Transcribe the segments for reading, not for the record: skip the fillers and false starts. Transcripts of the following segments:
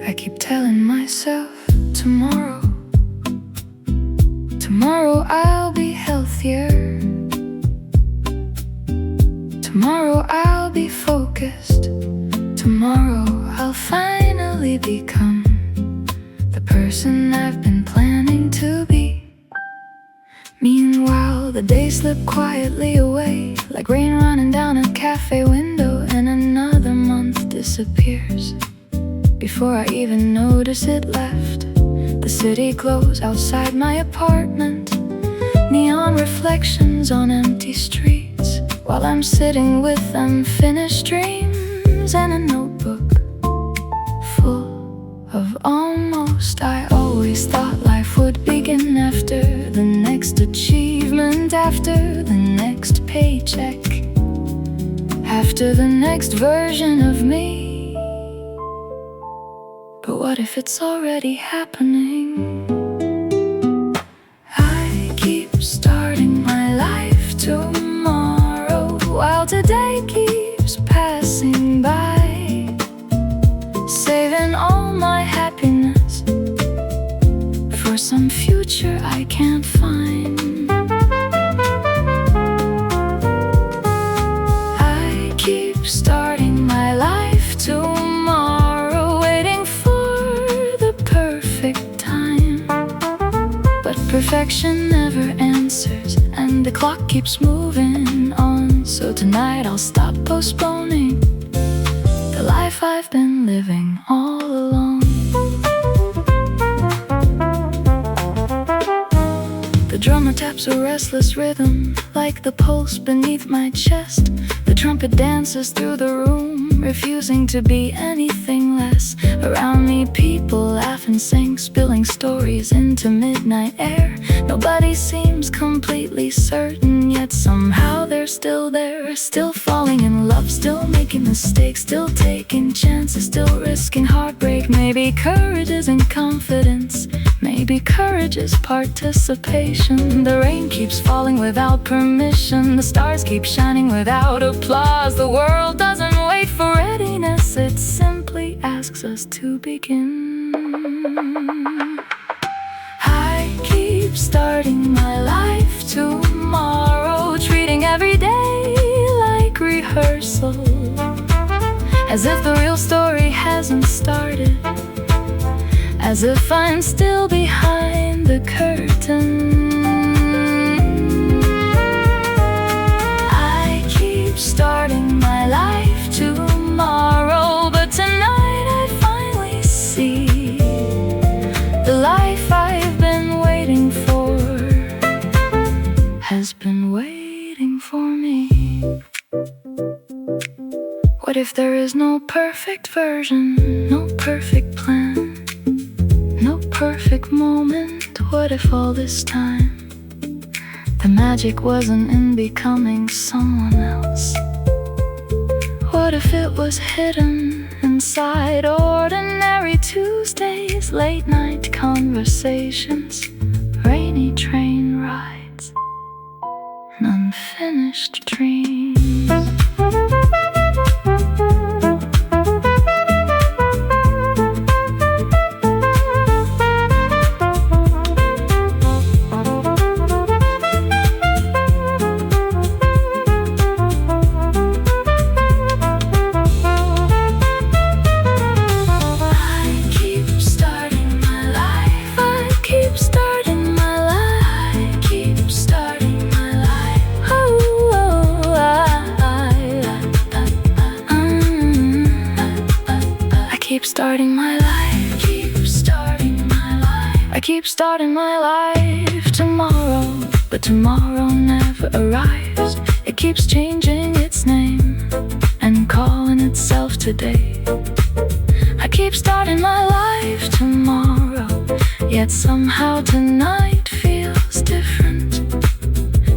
I keep telling myself tomorrow I'll be healthier. Tomorrow I'll be focused. Tomorrow I'll finally become the person I've been planning to be. Meanwhile, the days slip quietly away, like rain running down a cafe window, and another month disappears before I even notice it left. The city glows outside my apartment, neon reflections on empty streets, while I'm sitting with unfinished dreams and a notebook full of almost. I always thought life would begin after the next achievement, after the next paycheck, after the next version of me. But what if it's already happening? I keep starting my life tomorrow, while today keeps passing by, saving all my happiness for some future I can't find. I keep starting my life tomorrow, waiting for the perfect time, but perfection never answers, and the clock keeps moving on. So tonight I'll stop postponing the life I've been living all along. The drummer taps a restless rhythm, like the pulse beneath my chest. The trumpet dances through the room, refusing to be anything less. Around me people laugh and sing, spilling stories into midnight air. Nobody seems completely certain, yet somehow they're still there. Still falling in love, still making mistakes, still taking chances, still risking heartbreak. Maybe courage isn't confidence, maybe courage is participation. The rain keeps falling without permission, the stars keep shining without applause. The world doesn't wait for readiness, it simply asks us to begin. I keep starting my life tomorrow, treating every day like rehearsal, as if the real story hasn't started, as if I'm still behind the curtain. I keep starting my life tomorrow, but tonight I finally see the life I've been waiting for has been waiting for me. What if there is no perfect version, no perfect plan, no perfect moment? What if all this time the magic wasn't in becoming someone else? What if it was hidden inside ordinary Tuesdays, late night conversations, rainy train rides, and unfinished dreams? Keep starting my life, keep starting my life. I keep starting my life tomorrow, but tomorrow never arrives. It keeps changing its name and calling itself today. I keep starting my life tomorrow, yet somehow tonight feels different,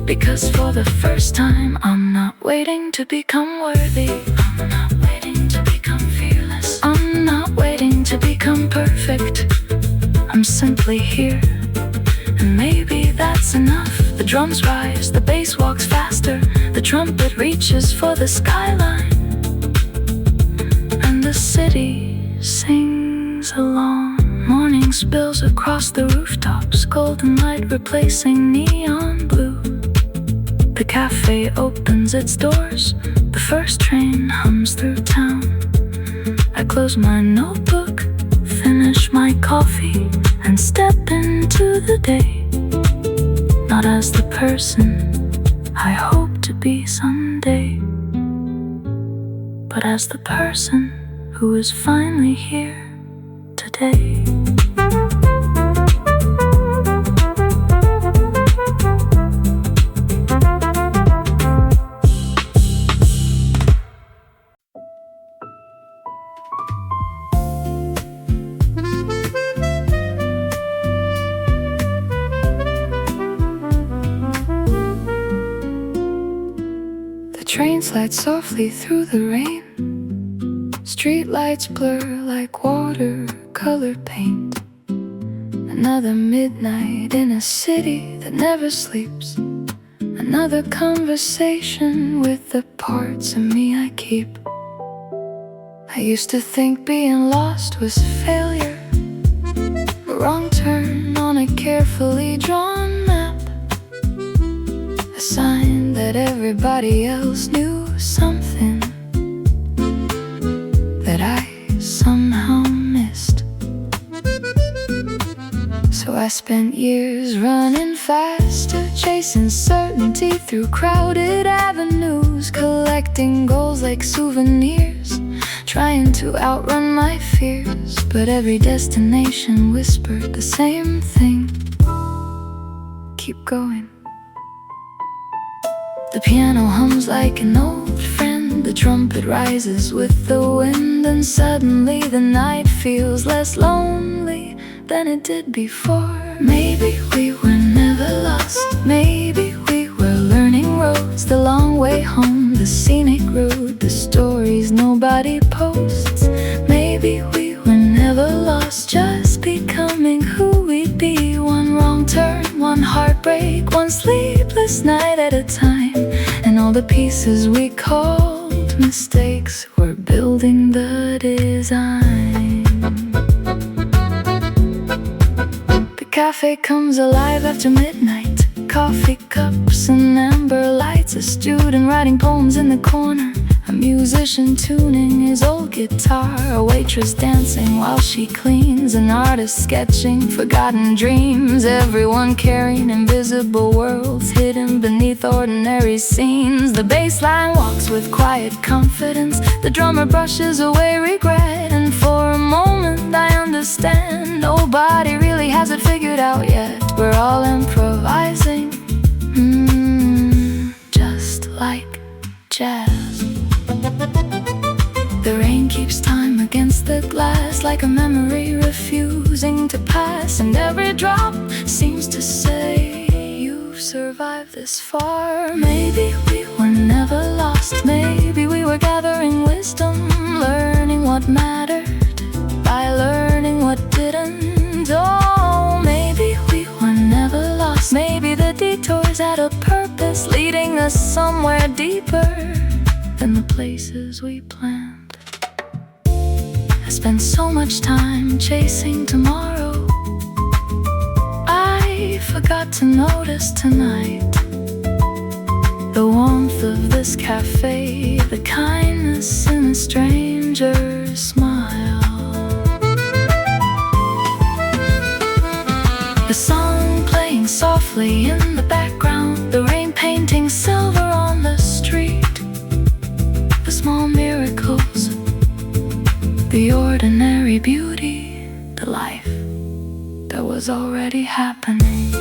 because for the first time I'm not waiting to become worthy, I'm not waiting to become fearless, I'm not waiting to become perfect. I'm simply here, and maybe that's enough. The drums rise, the bass walks faster, the trumpet reaches for the skyline, and the city sings along. Morning spills across the rooftops, golden light replacing neon blue. The cafe opens its doors, the first train hums through town. I close my notebook, finish my coffee, and step into the day. Not as the person I hope to be someday, but as the person who is finally here today. Train slides softly through the rain. Street lights blur like watercolor paint. Another midnight in a city that never sleeps. Another conversation with the parts of me I keep. I used to think being lost was failure, a wrong turn on a carefully drawn map, a sign that everybody else knew something that I somehow missed. So I spent years running faster, chasing certainty through crowded avenues, collecting goals like souvenirs, trying to outrun my fears. But every destination whispered the same thing: keep going. The piano hums like an old friend, the trumpet rises with the wind, and suddenly the night feels less lonely than it did before. Maybe we were never lost, maybe we were learning roads, the long way home, the scenic road, the stories nobody posts. Maybe we were never lost, just becoming who we'd be. One wrong turn, one heartbreak, one sleepless night at a time, and all the pieces we called mistakes were building the design. The cafe comes alive after midnight, coffee cups and amber lights, a student writing poems in the corner, a musician tuning his old guitar, a waitress dancing while she cleans, an artist sketching forgotten dreams, everyone carrying invisible worlds hidden beneath ordinary scenes. The bass line walks with quiet confidence, the drummer brushes away regret, and for a moment I understand nobody really has it figured out yet. We're all improvising, just like jazz. The rain keeps time against the glass, like a memory refusing to pass, and every drop seems to say, you've survived this far. Maybe we were never lost, maybe we were gathering wisdom, learning what mattered by learning what didn't. Oh, maybe we were never lost, maybe the detours had a purpose, leading us somewhere deeper than the places we planned. I spent so much time chasing tomorrow, I forgot to notice tonight the warmth of this cafe, the kindness in a stranger's smile. The song playing softly in the background, the rain painting silver on the street, the small miracles, the ordinary beauty, the life that was already happening.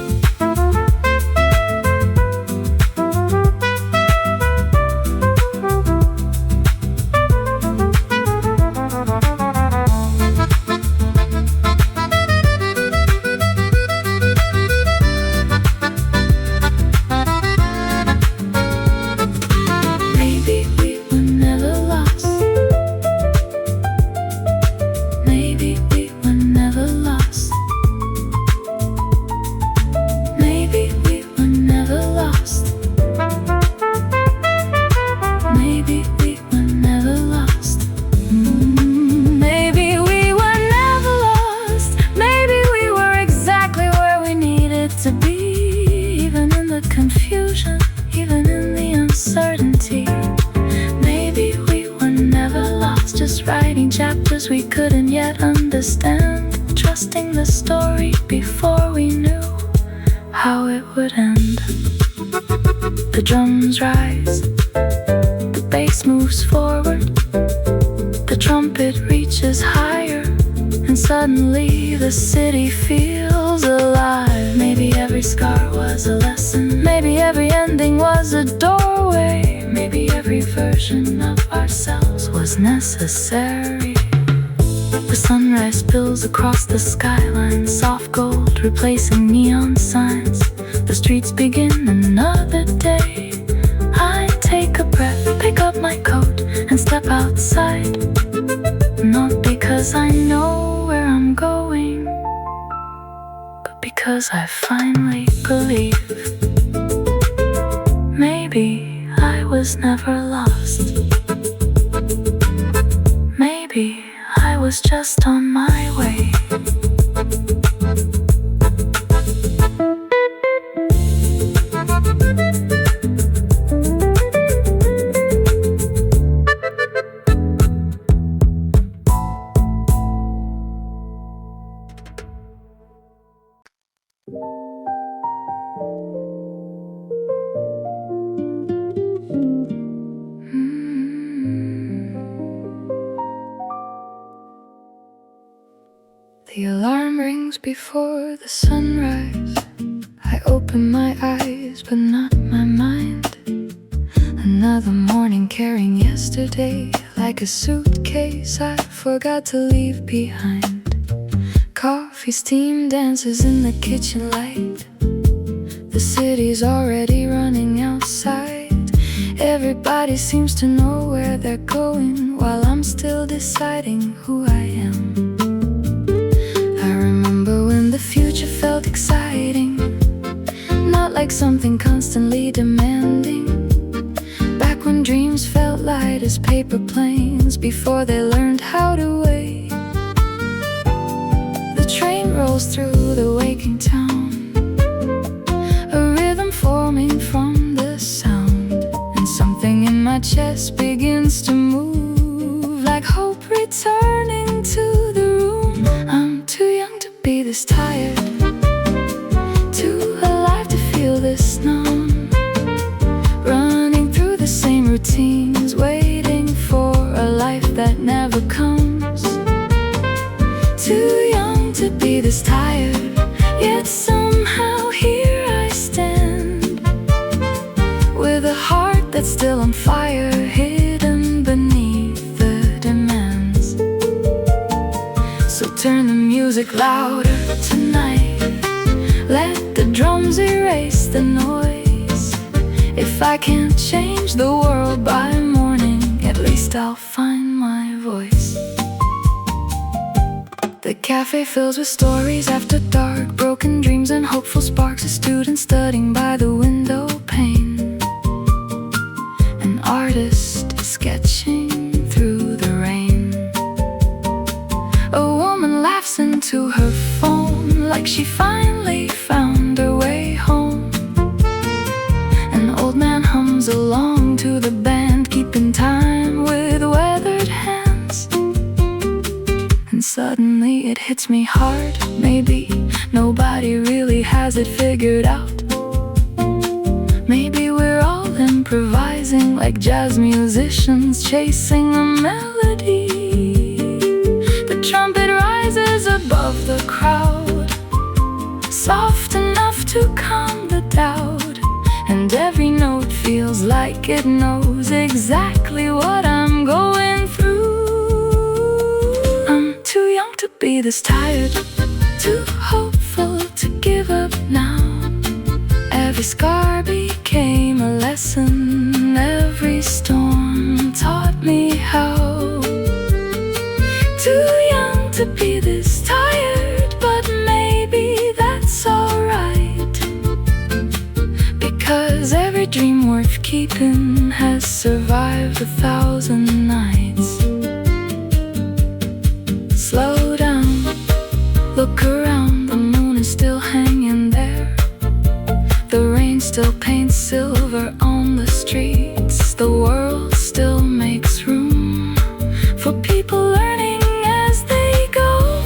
reality. Maybe we were never lost, just writing chapters we couldn't yet understand, trusting the story before we knew how it would end. The drums rise, the bass moves forward, the trumpet reaches higher, and suddenly the city feels alive. Maybe every scar was a lesson, maybe every ending was a doorway, maybe every version of ourselves was necessary. The sunrise spills across the skyline, soft gold replacing neon signs. The streets begin another day. I take a breath, pick up my coat, and step outside. Not because I know where I'm going, but because I finally believe maybe I was never lost. Maybe I was just on my way. The alarm rings before the sunrise. I open my eyes, but not my mind. Another morning carrying yesterday like a suitcase I forgot to leave behind. Coffee steam dances in the kitchen light. The city's already running outside. Everybody seems to know where they're going, while I'm still deciding who I am. The future felt exciting, not like something constantly demanding. Back when dreams felt light as paper planes, before they learned how to wait. The train rolls through the waking town, a rhythm forming from the sound, and something in my chest begins to move, like hope returning to the room. I'm too young to be this tired, too alive to feel this numb, running through the same routines, waiting for a life that never comes. Too young to be this tired, yet somehow here I stand, with a heart that's still on fire, hidden beneath the demands. So turn the music louder tonight, let the drums erase the noise. If I can't change the world by morning, at least I'll find my voice. The cafe fills with stories after dark, broken dreams and hopeful sparks. A student studying by the window pane, an artist sketching through the rain. A woman laughs into her phone like she finally found her way home. An old man hums along to the band, keeping time with weathered hands. And suddenly it hits me hard, maybe nobody really has it figured out. Maybe we're all improvising like jazz musicians chasing a melody. The trumpet rises above the crowd, soft enough to calm the doubt, and every note feels like it knows exactly what I'm going through. I'm too young to be this tired, too hopeful to give up now. Every scar became a lesson, every storm taught me how. Too young to be this tired, but maybe that's alright, because every dream worth keeping has survived 1,000 nights. Slow down, look around, the moon is still hanging there. The rain still paints silver on the streets. the world still makes room for people learning as they go.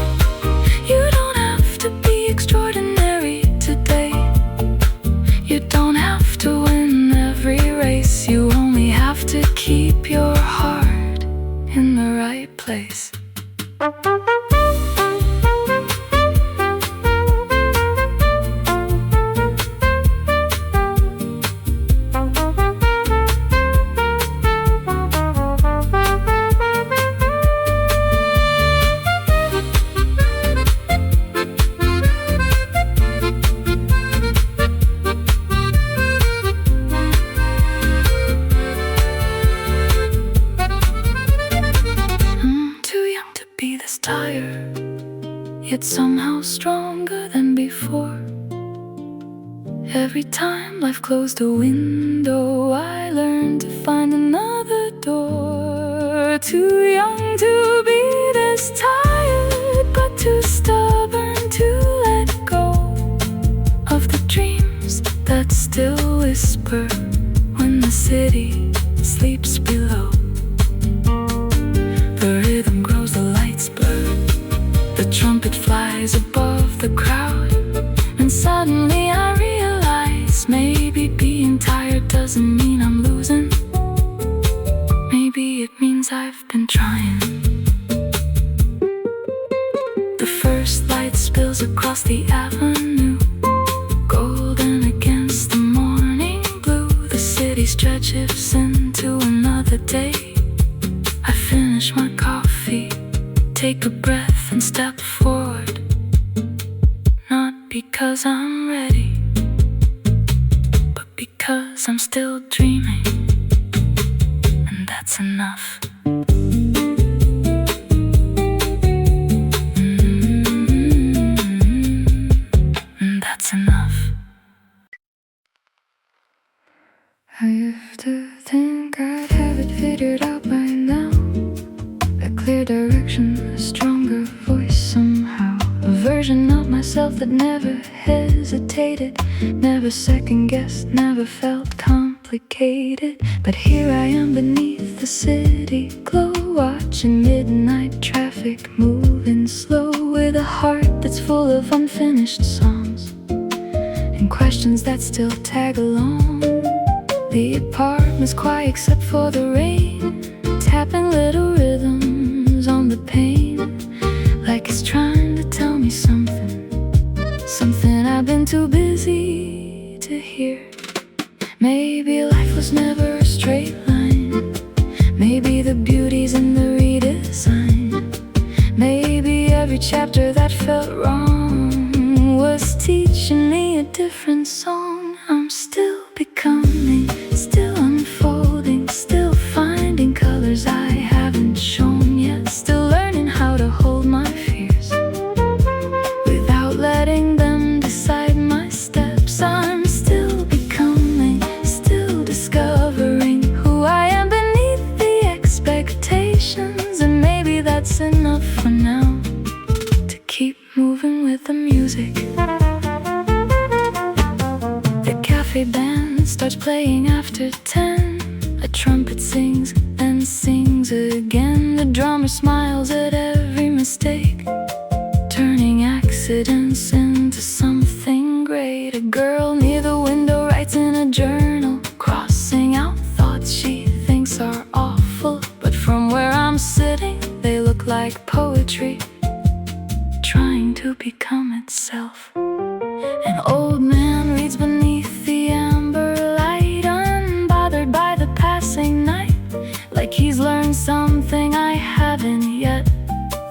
You don't have to be extraordinary today. You don't have to win every race. You only have to keep your heart in the right place. Tired, yet somehow stronger than before. Every time life closed a window, I learned to find another door. Too young to be this tired, but too stubborn to let go of the dreams that still whisper when the city sleeps below. The rhythm grows, the lights blur, the trumpet flies above the crowd, and suddenly I realize maybe being tired doesn't mean I'm losing. Maybe it means I've been trying. The first light spills across the avenue, golden against the morning blue. The city stretches into another day. I finish my coffee, take a breath and step forward. Not because I'm ready, but because I'm still dreaming. And that's enough. And that's enough. I used to think I'd have it figured out by now. A clear direction, a stronger voice somehow. A version of myself that never hesitated, never second-guessed, never felt complicated. But here I am beneath the city glow, watching midnight traffic moving slow, with a heart that's full of unfinished songs and questions that still tag along. The apartment's quiet except for the rain, tapping little rhythms on the pane, like it's trying to tell me something, something I've been too busy to hear. Maybe life was never a straight line. Maybe the beauty's in the redesign. Maybe every chapter that felt wrong was teaching me a different song. I'm still becoming, still unfolding, still finding colors I haven't shown yet, still learning how to hold my fears without letting them decide my steps. I'm still becoming, still discovering who I am beneath the expectations. And maybe that's enough for now, to keep moving with the music. The cafe band starts playing after 10. A trumpet sings and sings again. The drummer smiles at every mistake, turning accidents into something great. A girl near the window writes in a journal, crossing out thoughts she thinks are awful, but from where I'm sitting they look like poetry, trying to become itself. An old man reads beneath the amber light, unbothered by the passing night, like he's learned something I haven't yet,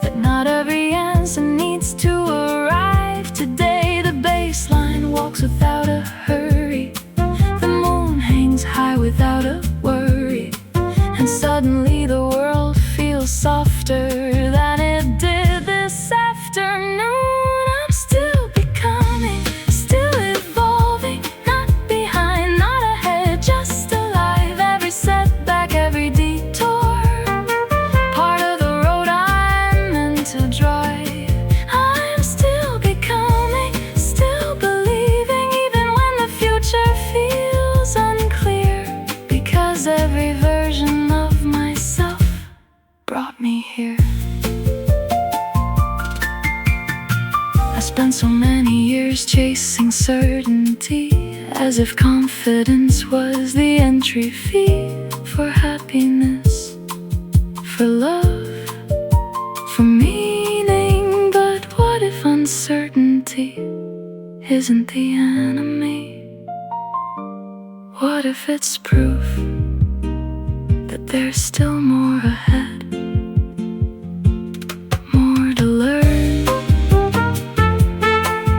that not every answer needs to arrive today. The bass line walks without a hurry, the moon hangs high without a worry, and suddenly the world feels softer than it did this afternoon. I'm still becoming, still evolving, not behind, not ahead, just alive. Every setback, every detour, part of the road I'm meant to drive. I'm still becoming, still believing, even when the future feels unclear, because every uncertainty, as if confidence was the entry fee for happiness, for love, for meaning. But what if uncertainty isn't the enemy? What if it's proof that there's still more ahead? More to learn,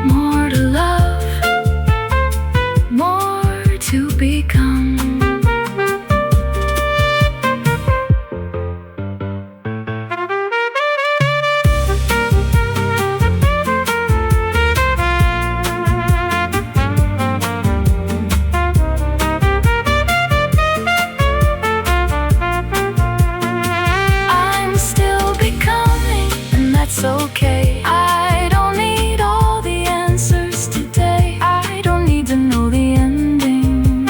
more to love, more to become. It's okay. I don't need all the answers today. I don't need to know the ending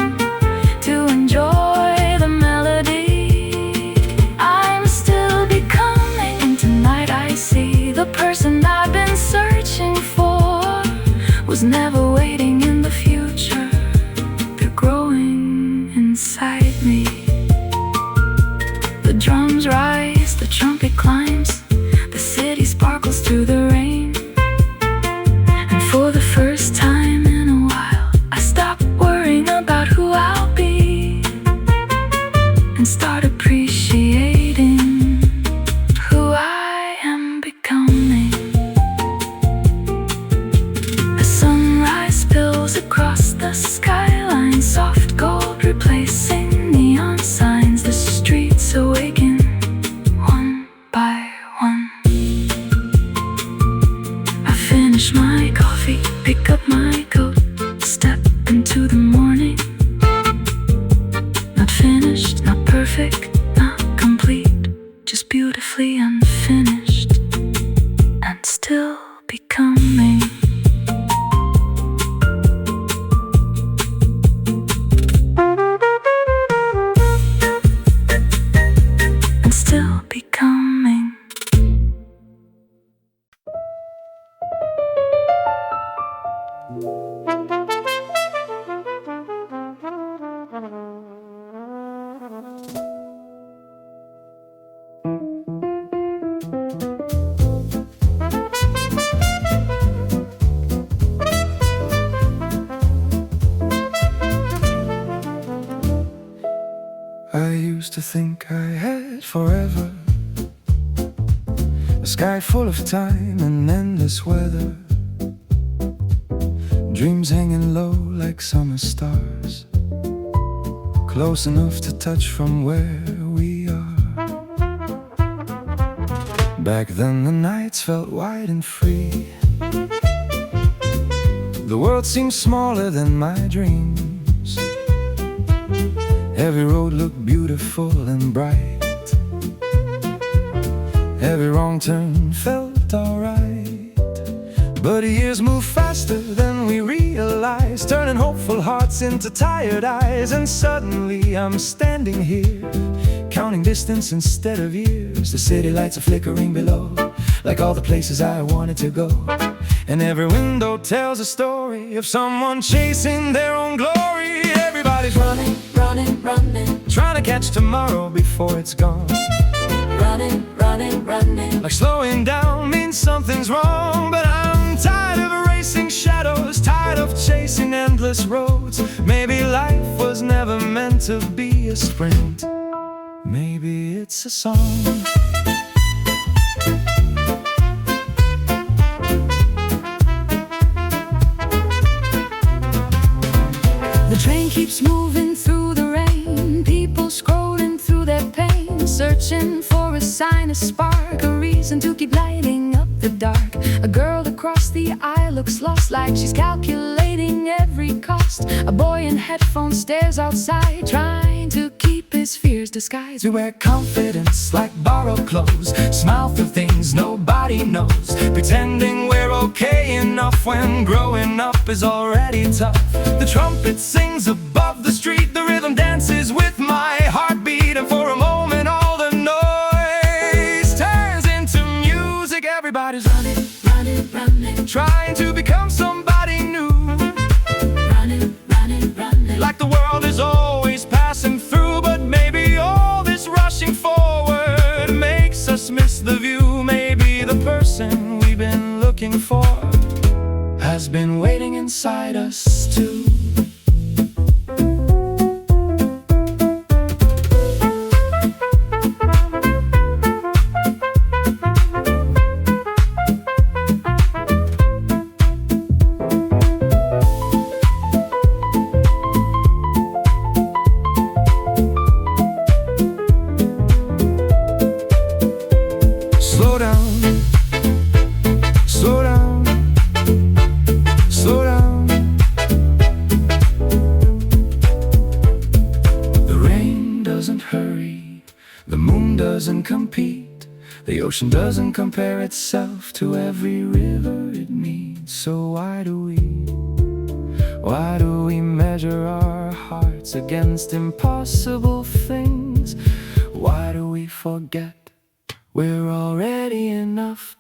to enjoy the melody. I'm still becoming, and tonight I see the person I've been searching for was never waiting in the future. They're growing inside me. The drums rise, the trumpet climbs, the city sparkles through the rain. And for the first time in a while, I stop worrying about who I'll be and start appreciating who I am becoming. The sunrise spills across the skyline, soft gold replacing neon signs. The streets awaken one by one. Finish my coffee, pick up my coat, step into the morning. Not finished, not perfect, not complete, just beautifully unfinished and still becoming. And still becoming. I used to think I had forever, a sky full of time and endless weather, dreams hanging low like summer stars, close enough to touch from where we are. Back then the nights felt wide and free. The world seemed smaller than my dreams. Every road looked beautiful and bright. Every wrong turn felt alright. But years move faster than we realize, turning hopeful hearts into tired eyes. And suddenly I'm standing here, counting distance instead of years. The city lights are flickering below, like all the places I wanted to go. And every window tells a story of someone chasing their own glory. Everybody's running, running, running, trying to catch tomorrow before it's gone. Running, running, running, like slowing down means something's wrong. But I'm tired of erasing shadows, tired of chasing endless roads. Maybe life was never meant to be a sprint. Maybe it's a song. The train keeps moving through the rain, people scrolling through their pain, searching for a sign, a spark, a reason to keep lighting up the dark. A girl across the aisle looks lost, like she's calculating every cost. A boy in headphones stares outside, trying to keep his fears disguised. We wear confidence like borrowed clothes, smile through things nobody knows, pretending we're okay enough when growing up is already tough. The trumpet sings above the street, the rhythm dances with my heartbeat. And for a moment all the noise turns into music. Everybody's running, running, running, trying to become somebody new. has been waiting inside us too. Slow down, slow down, slow down. The rain doesn't hurry, the moon doesn't compete, the ocean doesn't compare itself to every river it meets. So why do we measure our hearts against impossible things? Why do we forget we're already enough?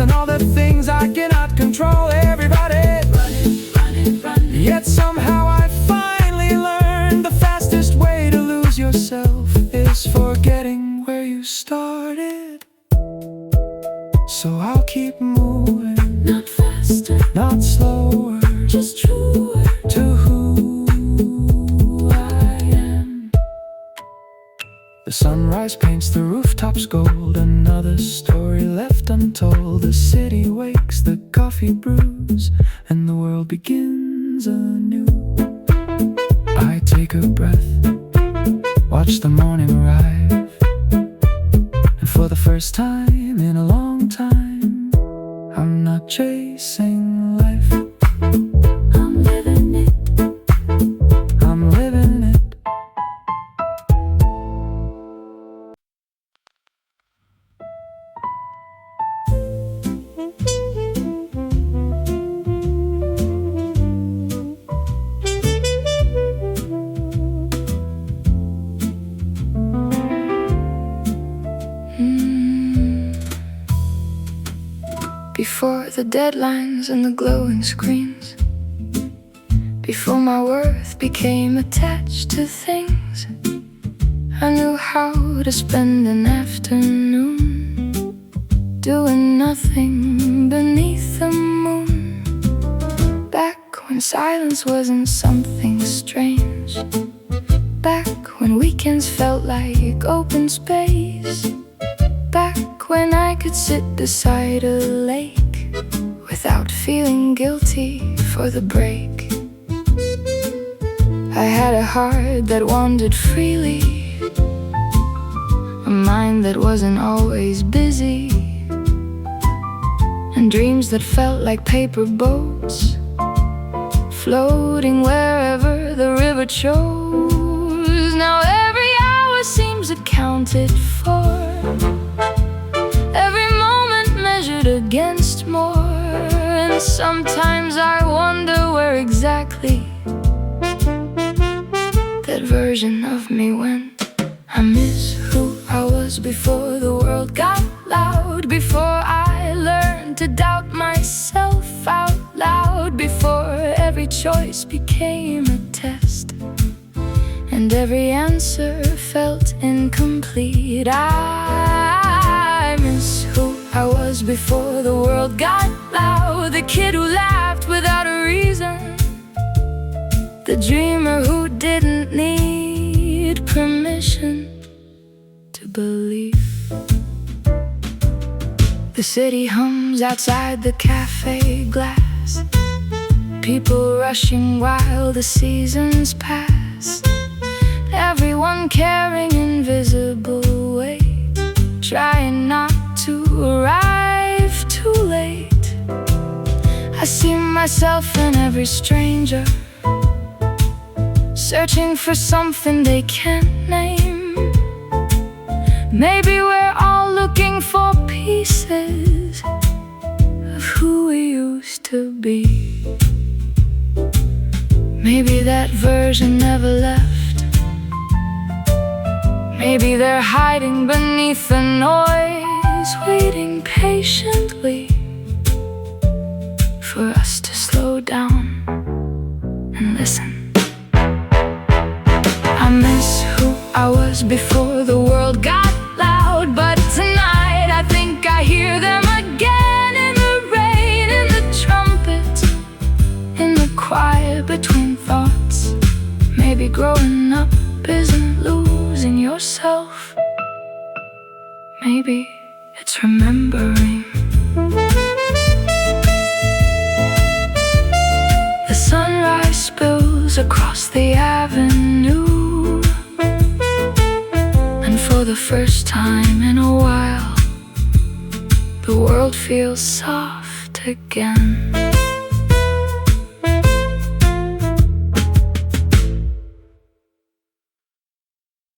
And all the things I cannot control. Everybody running. Yet somehow I finally learned the fastest way to lose yourself is forgetting where you started. So I'll keep moving, Not faster, not slower, just truer to who I am. the sunrise paints the rooftops gold, another story left untold. The city wakes, the coffee brews, and the world begins anew. I take a breath, watch the morning arrive, and for the first time in a long time, I'm not chasing life, I'm living it. I'm living it. Before the deadlines and the glowing screens, before my worth became attached to things, I knew how to spend an afternoon doing nothing beneath the moon. Back when silence wasn't something strange, back when weekends felt like open space, back when I could sit beside a lake without feeling guilty for the break. I had a heart that wandered freely, a mind that wasn't always busy, and dreams that felt like paper boats floating wherever the river chose. Now every hour seems accounted for, every moment measured against more. And sometimes I wonder where exactly that version of me went. I miss who I was before the world got loud, before I learned to doubt myself out loud, before every choice became a test and every answer felt incomplete. I miss who I was before the world got loud, the kid who laughed without a reason, the dreamer who didn't need permission to believe. The city hums outside the cafe glass, people rushing while the seasons pass, everyone carrying invisible weight, trying not to arrive too late. I see myself in every stranger, searching for something they can't name. Maybe we're all looking for pieces of who we used to be. Maybe that version never left. Maybe they're hiding beneath the noise, waiting patiently for us to slow down and listen. I miss who I was before the world got loud, but tonight I think I hear them again, in the rain, in the trumpets, in the quiet between thoughts. Maybe growing up isn't losing yourself. Maybe it's remembering. The sunrise spills across the avenue, and for the first time in a while, the world feels soft again.